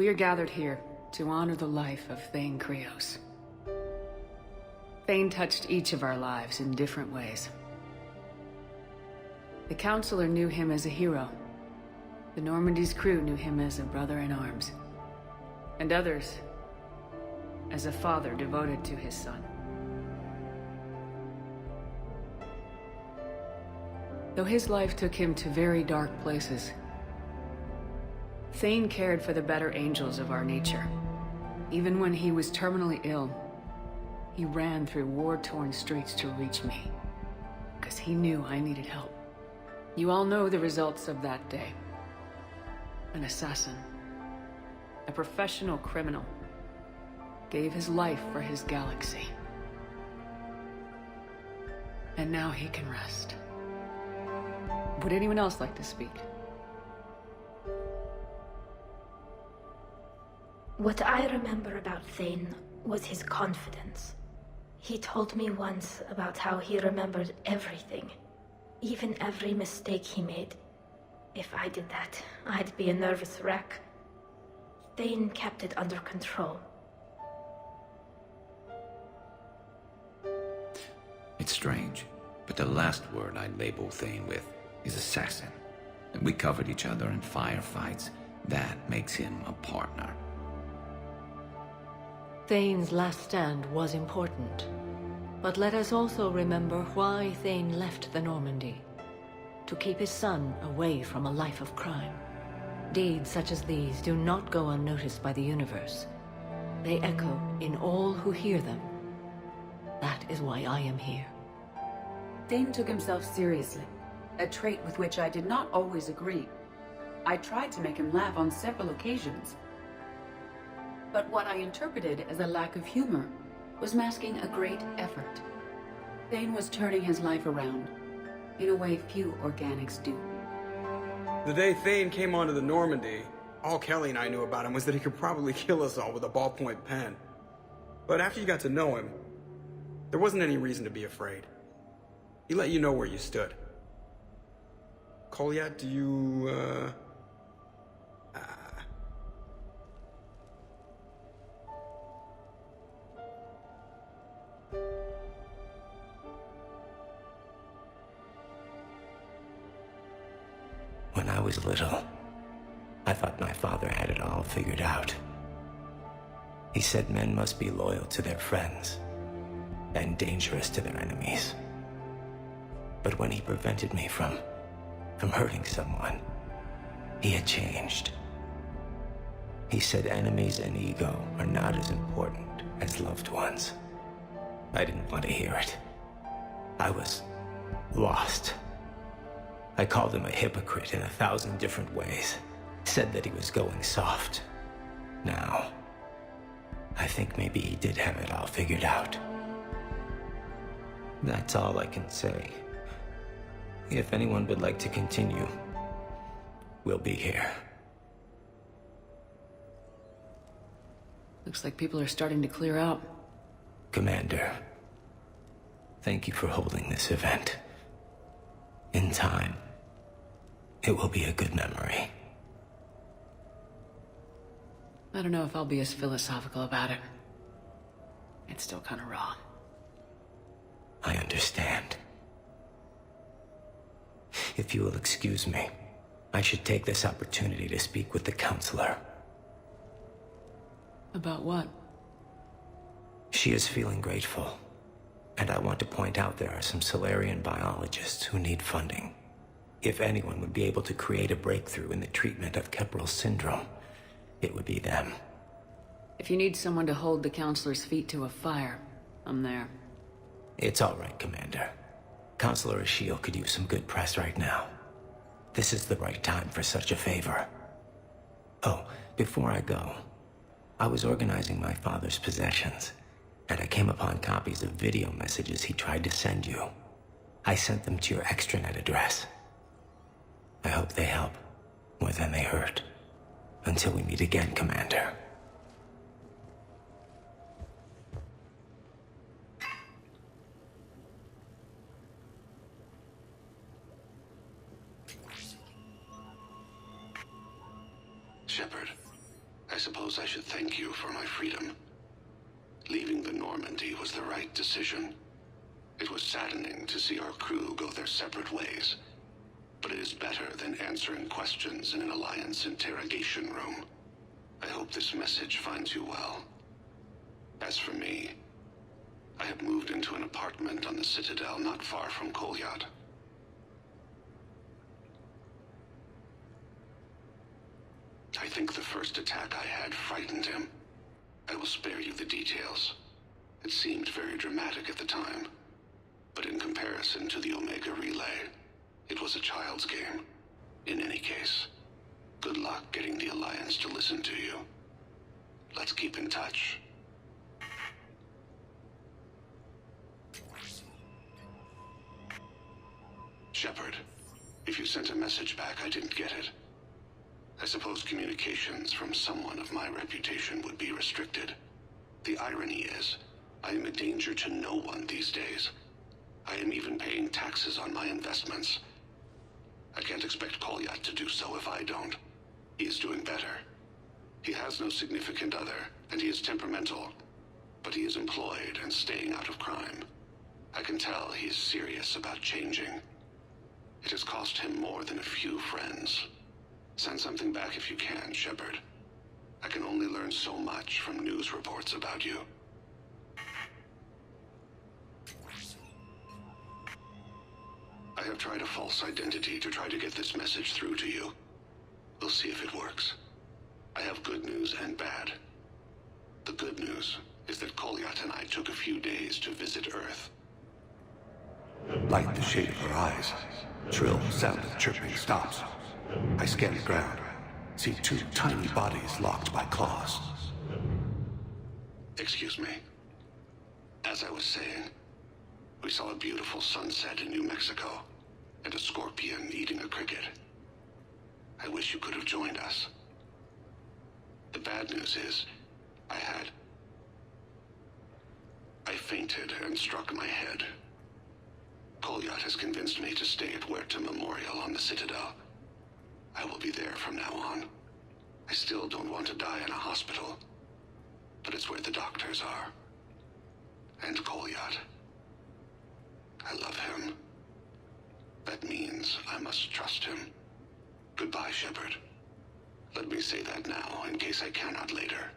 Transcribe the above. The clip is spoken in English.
We are gathered here to honor the life of Thane Krios. Thane touched each of our lives in different ways. The Counselor knew him as a hero. The Normandy's crew knew him as a brother in arms. And others as a father devoted to his son. Though his life took him to very dark places, Thane cared for the better angels of our nature. Even when he was terminally ill, he ran through war-torn streets to reach me, because he knew I needed help. You all know the results of that day. An assassin, a professional criminal, gave his life for his galaxy. And now he can rest. Would anyone else like to speak? What I remember about Thane was his confidence. He told me once about how he remembered everything, even every mistake he made. If I did that, I'd be a nervous wreck. Thane kept it under control. It's strange, but the last word I'd label Thane with is assassin. And we covered each other in firefights. That makes him a partner. Thane's last stand was important. But let us also remember why Thane left the Normandy. To keep his son away from a life of crime. Deeds such as these do not go unnoticed by the universe. They echo in all who hear them. That is why I am here. Thane took himself seriously, a trait with which I did not always agree. I tried to make him laugh on several occasions. But what I interpreted as a lack of humor was masking a great effort. Thane was turning his life around, in a way few organics do. The day Thane came onto the Normandy, all Kelly and I knew about him was that he could probably kill us all with a ballpoint pen. But after you got to know him, there wasn't any reason to be afraid. He let you know where you stood. Kolya, do you, When I was little, I thought my father had it all figured out. He said men must be loyal to their friends and dangerous to their enemies. But when he prevented me from hurting someone, he had changed. He said enemies and ego are not as important as loved ones. I didn't want to hear it. I was lost. I called him a hypocrite in 1,000 different ways. Said that he was going soft. Now, I think maybe he did have it all figured out. That's all I can say. If anyone would like to continue, we'll be here. Looks like people are starting to clear out. Commander, thank you for holding this event. In time, it will be a good memory. I don't know if I'll be as philosophical about it. It's still kind of raw. I understand. If you will excuse me, I should take this opportunity to speak with the Counselor. About what? She is feeling grateful, and I want to point out there are some Solarian biologists who need funding. If anyone would be able to create a breakthrough in the treatment of Keppel syndrome, it would be them. If you need someone to hold the Counselor's feet to a fire, I'm there. It's all right, Commander. Counselor Ashiel could use some good press right now. This is the right time for such a favor. Oh, before I go, I was organizing my father's possessions, and I came upon copies of video messages he tried to send you. I sent them to your extranet address. I hope they help, more than they hurt. Until we meet again, Commander. Shepard, I suppose I should thank you for my freedom. Leaving the Normandy was the right decision. It was saddening to see our crew go their separate ways, but it is better than answering questions in an Alliance interrogation room. I hope this message finds you well. As for me, I have moved into an apartment on the Citadel not far from Kolyat. I think the first attack I had frightened him. I will spare you the details. It seemed very dramatic at the time, but in comparison to the Omega Relay, it was a child's game. In any case, good luck getting the Alliance to listen to you. Let's keep in touch. Shepard, if you sent a message back, I didn't get it. I suppose communications from someone of my reputation would be restricted. The irony is, I am a danger to no one these days. I am even paying taxes on my investments. I can't expect Kolyat to do so if I don't. He is doing better. He has no significant other, and he is temperamental. But he is employed and staying out of crime. I can tell he is serious about changing. It has cost him more than a few friends. Send something back if you can, Shepard. I can only learn so much from news reports about you. I have tried a false identity to try to get this message through to you. We'll see if it works. I have good news and bad. The good news is that Kolyat and I took a few days to visit Earth. Light the shade of her eyes. Shrill sound of chirping stops. I scan the ground. See two tiny bodies locked by claws. Excuse me. As I was saying, we saw a beautiful sunset in New Mexico, and a scorpion eating a cricket. I wish you could have joined us. The bad news is, I fainted and struck my head. Kolyat has convinced me to stay at Huerta Memorial on the Citadel. I will be there from now on. I still don't want to die in a hospital, but it's where the doctors are. And Kolyat. I love him. That means I must trust him. Goodbye, Shepard. Let me say that now, in case I cannot later.